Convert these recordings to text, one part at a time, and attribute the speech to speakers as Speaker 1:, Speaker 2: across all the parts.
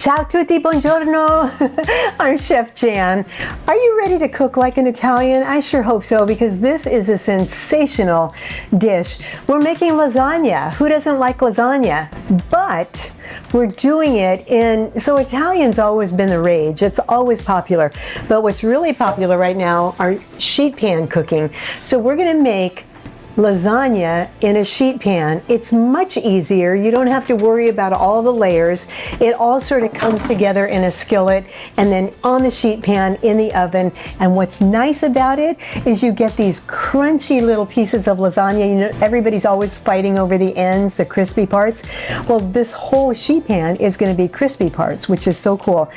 Speaker 1: Ciao tutti, buongiorno. I'm Chef Jan. Are you ready to cook like an Italian? I sure hope so, because this is a sensational dish. We're making lasagna. Who doesn't like lasagna? But we're doing it so Italian's always been the rage. It's always popular. But what's really popular right now are sheet pan cooking. So we're going to make lasagna in a sheet pan. It's much easier. You don't have to worry about all the layers. It all sort of comes together in a skillet and then on the sheet pan in the oven. And what's nice about it is you get these crunchy little pieces of lasagna. You know, everybody's always fighting over the ends, the crispy parts. Well, this whole sheet pan is going to be crispy parts, which is so cool.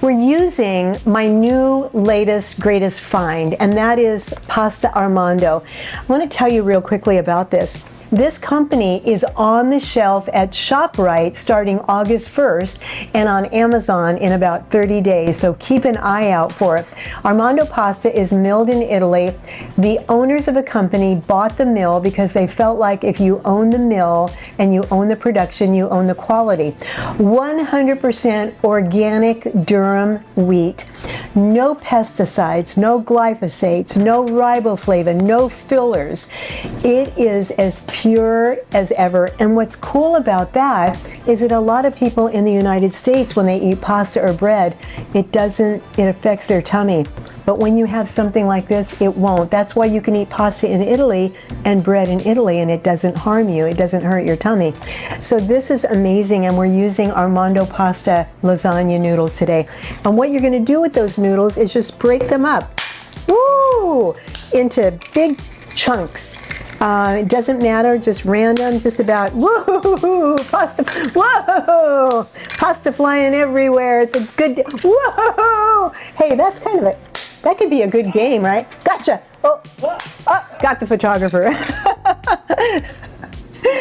Speaker 1: We're using my new latest greatest find, and that is pasta Armando. I want to tell you real quickly about this. This company is on the shelf at ShopRite starting August 1st and on Amazon in about 30 days, so keep an eye out for it. Armando pasta is milled in Italy. The owners of the company bought the mill because they felt like if you own the mill and you own the production, you own the quality. 100% organic Durham wheat, no pesticides, no glyphosates, no riboflavin, no fillers. It is as pure as ever. And what's cool about that is that a lot of people in the United States, when they eat pasta or bread, it affects their tummy. But when you have something like this, it won't. That's why you can eat pasta in Italy and bread in Italy and it doesn't harm you. It doesn't hurt your tummy. So this is amazing, and we're using Armando pasta lasagna noodles today. And what you're going to do with those noodles is just break them up, into big chunks. It doesn't matter, just random, just about, pasta flying everywhere. It's a good, hey, that's that could be a good game, right? Gotcha. Oh, got the photographer.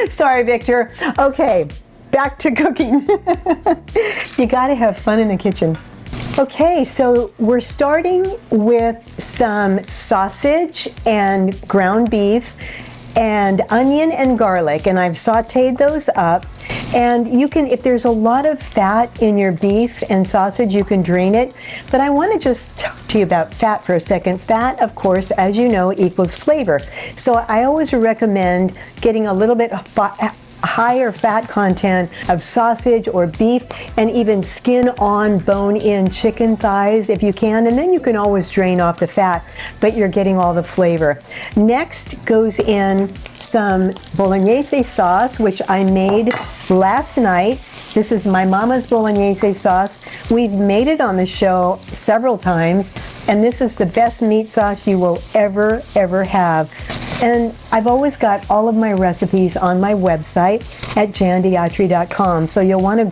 Speaker 1: Sorry, Victor. Okay, back to cooking. You gotta have fun in the kitchen. Okay, so we're starting with some sausage and ground beef and onion and garlic, and I've sauteed those up. And you can, if there's a lot of fat in your beef and sausage, you can drain it. But I want to just talk to you about fat for a second. Fat, of course, as you know, equals flavor. So I always recommend getting a little bit higher fat content of sausage or beef, and even skin on, bone in chicken thighs if you can, and then you can always drain off the fat, but you're getting all the flavor. Next goes in some bolognese sauce, which I made last night. This is my mama's bolognese sauce. We've made it on the show several times, and this is the best meat sauce you will ever have. And I've always got all of my recipes on my website at jandiatri.com. So you'll want to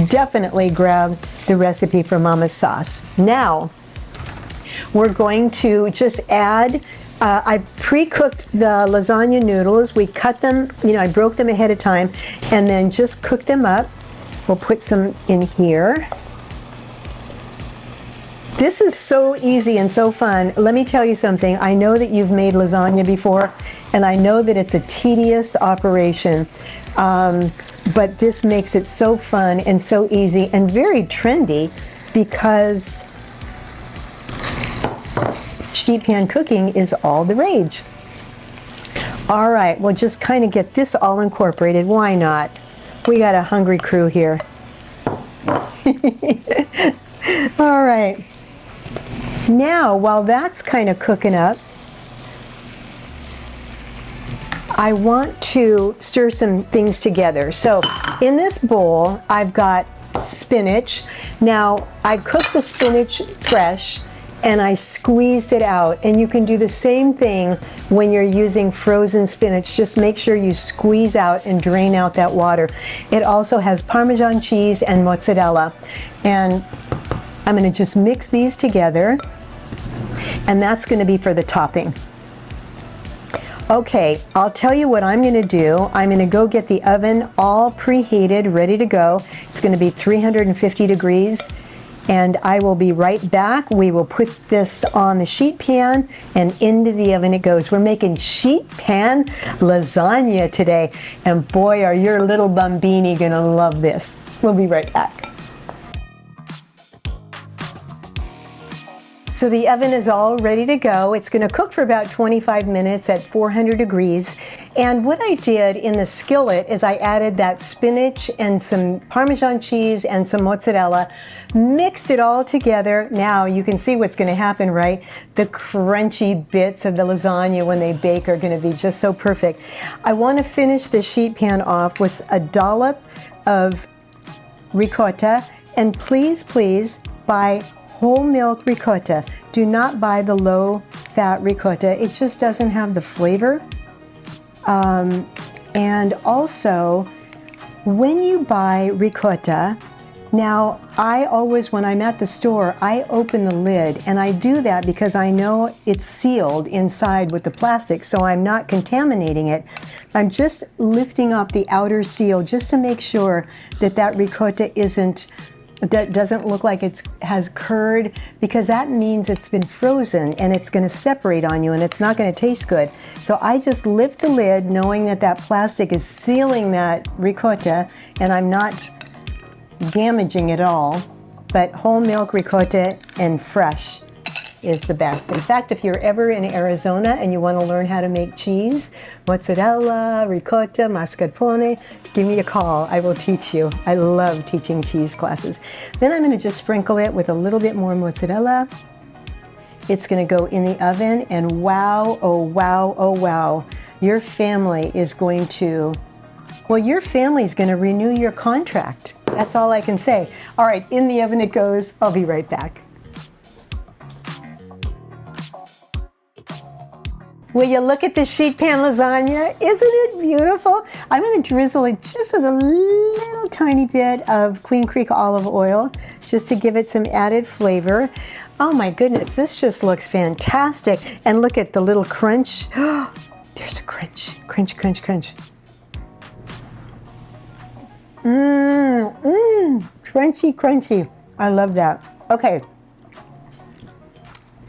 Speaker 1: definitely grab the recipe for Mama's sauce. Now, we're going to just add, I pre-cooked the lasagna noodles. We cut them, I broke them ahead of time, and then just cooked them up. We'll put some in here. This is so easy and so fun. Let me tell you something. I know that you've made lasagna before, and I know that it's a tedious operation, but this makes it so fun and so easy and very trendy, because sheet pan cooking is all the rage. All right, we'll just kind of get this all incorporated. Why not? We got a hungry crew here. All right. Now, while that's kind of cooking up, I want to stir some things together. So in this bowl, I've got spinach. Now, I cooked the spinach fresh and I squeezed it out. And you can do the same thing when you're using frozen spinach. Just make sure you squeeze out and drain out that water. It also has Parmesan cheese and mozzarella. And I'm going to just mix these together, and that's going to be for the topping. Okay, I'll tell you what I'm going to do. I'm going to go get the oven all preheated, ready to go. It's going to be 350 degrees, and I will be right back. We will put this on the sheet pan, and into the oven it goes. We're making sheet pan lasagna today, and boy, are your little bambini going to love this. We'll be right back. So the oven is all ready to go. It's going to cook for about 25 minutes at 400 degrees. And what I did in the skillet is I added that spinach and some Parmesan cheese and some mozzarella, mixed it all together. Now you can see what's going to happen, right? The crunchy bits of the lasagna when they bake are going to be just so perfect. I want to finish the sheet pan off with a dollop of ricotta. And please, please buy whole milk ricotta. Do not buy the low fat ricotta. It just doesn't have the flavor. And also, when you buy ricotta, now I always, when I'm at the store, I open the lid, and I do that because I know it's sealed inside with the plastic, so I'm not contaminating it. I'm just lifting up the outer seal just to make sure that that ricotta that doesn't look like it has curd, because that means it's been frozen and it's going to separate on you and it's not going to taste good. So I just lift the lid knowing that that plastic is sealing that ricotta and I'm not damaging it all. But whole milk ricotta and fresh is the best. In fact, if you're ever in Arizona and you want to learn how to make cheese, mozzarella, ricotta, mascarpone, give me a call. I will teach you. I love teaching cheese classes. Then I'm going to just sprinkle it with a little bit more mozzarella. It's going to go in the oven, and wow, oh wow, oh wow. Your family is going to, well, your family's going to renew your contract. That's all I can say. All right, in the oven it goes. I'll be right back. Will you look at this sheet pan lasagna? Isn't it beautiful? I'm going to drizzle it just with a little tiny bit of Queen Creek olive oil just to give it some added flavor. Oh my goodness, this just looks fantastic. And look at the little crunch. Oh, there's a crunch, crunch, crunch, crunch. Crunchy, crunchy. I love that. Okay,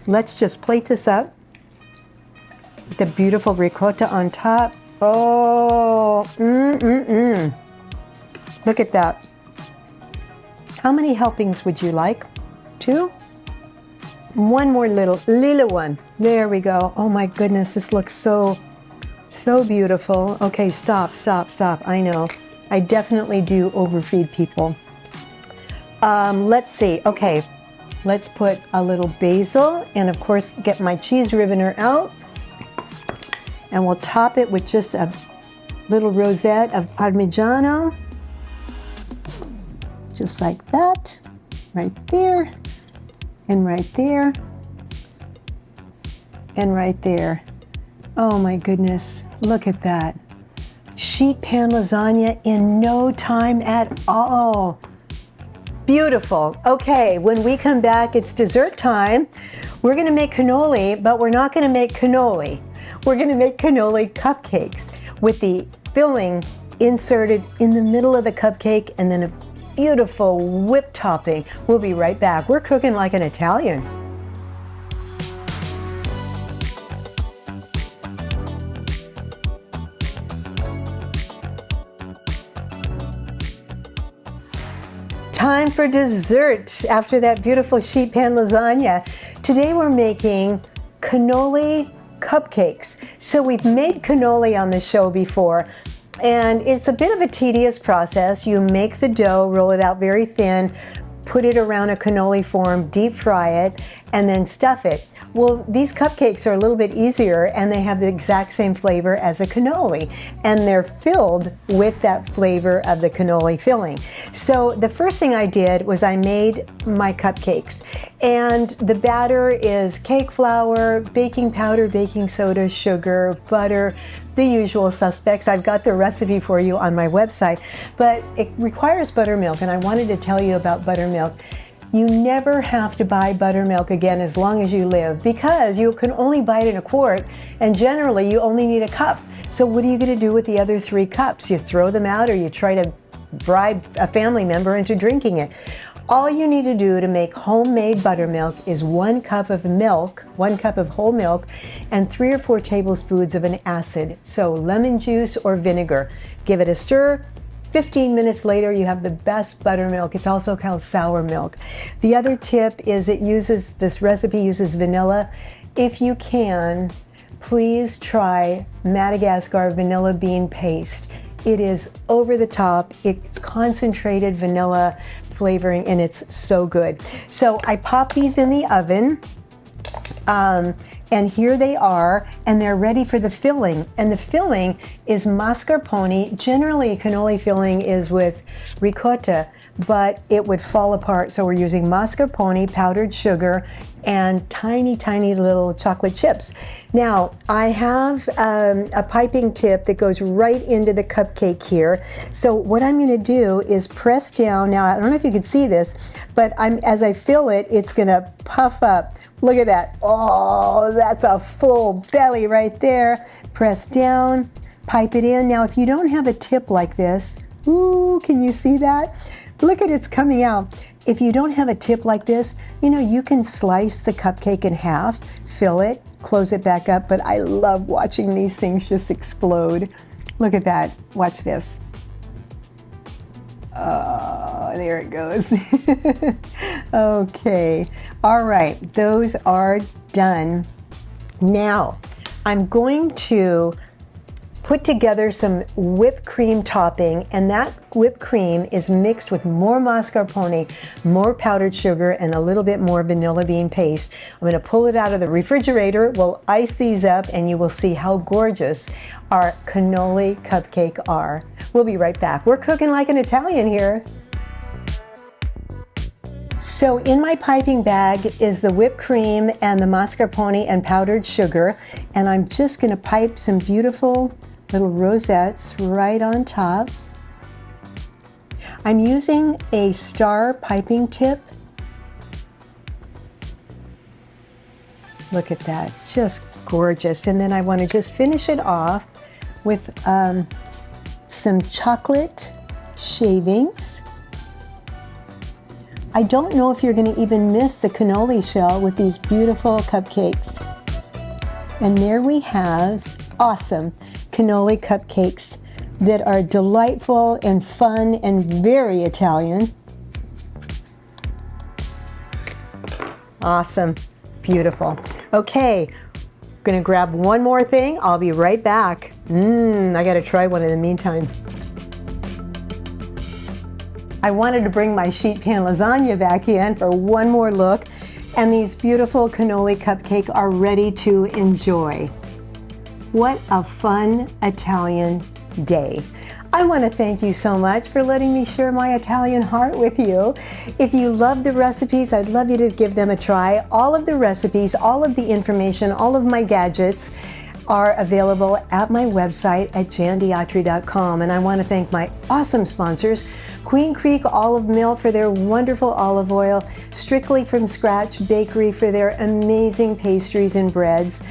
Speaker 1: let's just plate this up. The beautiful ricotta on top. Oh, Look at that. How many helpings would you like? 2? One more little one. There we go. Oh my goodness, this looks so beautiful. Okay, stop. I know. I definitely do overfeed people. Let's see. Okay, let's put a little basil and of course get my cheese ribboner out. And we'll top it with just a little rosette of Parmigiano. Just like that. Right there. And right there. And right there. Oh my goodness. Look at that. Sheet pan lasagna in no time at all. Beautiful. Okay, when we come back, it's dessert time. We're going to make cannoli, but we're not going to make cannoli. We're going to make cannoli cupcakes with the filling inserted in the middle of the cupcake and then a beautiful whipped topping. We'll be right back. We're cooking like an Italian. Time for dessert after that beautiful sheet pan lasagna. Today we're making cannoli cupcakes. So we've made cannoli on the show before, and it's a bit of a tedious process. You make the dough, roll it out very thin, put it around a cannoli form, deep fry it, and then stuff it. Well, these cupcakes are a little bit easier and they have the exact same flavor as a cannoli, and they're filled with that flavor of the cannoli filling. So the first thing I did was I made my cupcakes, and the batter is cake flour, baking powder, baking soda, sugar, butter, the usual suspects. I've got the recipe for you on my website, but it requires buttermilk, and I wanted to tell you about buttermilk. You never have to buy buttermilk again as long as you live, because you can only buy it in a quart, and generally you only need a cup. So what are you going to do with the other 3 cups? You throw them out, or you try to bribe a family member into drinking it. All you need to do to make homemade buttermilk is 1 cup of milk, 1 cup of whole milk, and 3 or 4 tablespoons of an acid, so lemon juice or vinegar. Give it a stir, 15 minutes later, you have the best buttermilk. It's also called sour milk. The other tip is this recipe uses vanilla. If you can, please try Madagascar vanilla bean paste. It is over the top. It's concentrated vanilla flavoring and it's so good. So I pop these in the oven. And here they are, and they're ready for the filling. And the filling is mascarpone. Generally, cannoli filling is with ricotta, but it would fall apart. So we're using mascarpone, powdered sugar, and tiny, tiny little chocolate chips. Now, I have a piping tip that goes right into the cupcake here. So what I'm gonna do is press down. Now, I don't know if you can see this, but as I fill it, it's gonna puff up. Look at that. Oh, that's a full belly right there. Press down, pipe it in. Now, if you don't have a tip like this, ooh, can you see that? Look at it's coming out. If you don't have a tip like this, you can slice the cupcake in half, fill it, close it back up, but I love watching these things just explode. Look at that. Watch this. Oh, there it goes. Okay. All right. Those are done. Now, I'm going to put together some whipped cream topping, and that whipped cream is mixed with more mascarpone, more powdered sugar, and a little bit more vanilla bean paste. I'm going to pull it out of the refrigerator. We'll ice these up, and you will see how gorgeous our cannoli cupcake are. We'll be right back. We're cooking like an Italian here. So in my piping bag is the whipped cream and the mascarpone and powdered sugar, and I'm just going to pipe some beautiful little rosettes right on top. I'm using a star piping tip. Look at that, just gorgeous. And then I want to just finish it off with some chocolate shavings. I don't know if you're going to even miss the cannoli shell with these beautiful cupcakes. And there we have awesome cannoli cupcakes that are delightful and fun and very Italian. Awesome, beautiful. Okay, gonna grab one more thing. I'll be right back. I gotta try one in the meantime. I wanted to bring my sheet pan lasagna back in for one more look, and these beautiful cannoli cupcakes are ready to enjoy. What a fun Italian day. I want to thank you so much for letting me share my Italian heart with you. If you love the recipes, I'd love you to give them a try. All of the recipes, all of the information, all of my gadgets are available at my website at jandiatri.com. And I want to thank my awesome sponsors, Queen Creek Olive Mill for their wonderful olive oil, Strictly From Scratch Bakery for their amazing pastries and breads,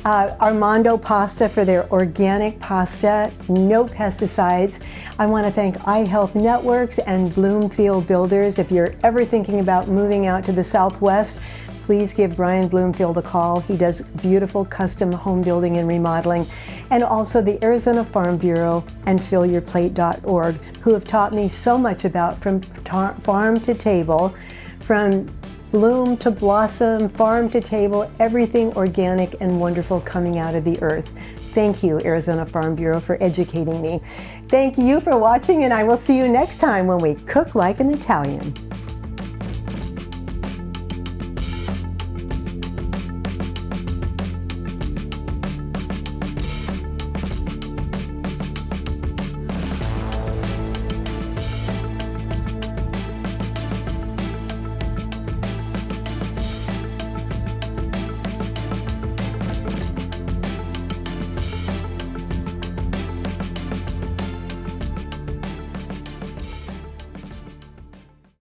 Speaker 1: Armando Pasta for their organic pasta, no pesticides. I want to thank iHealth Networks and Bloomfield Builders. If you're ever thinking about moving out to the Southwest, please give Brian Bloomfield a call. He does beautiful custom home building and remodeling. And also the Arizona Farm Bureau and fillyourplate.org, who have taught me so much about from farm to table, from bloom to blossom, farm to table, everything organic and wonderful coming out of the earth. Thank you, Arizona Farm Bureau, for educating me. Thank you for watching, and I will see you next time when we cook like an Italian.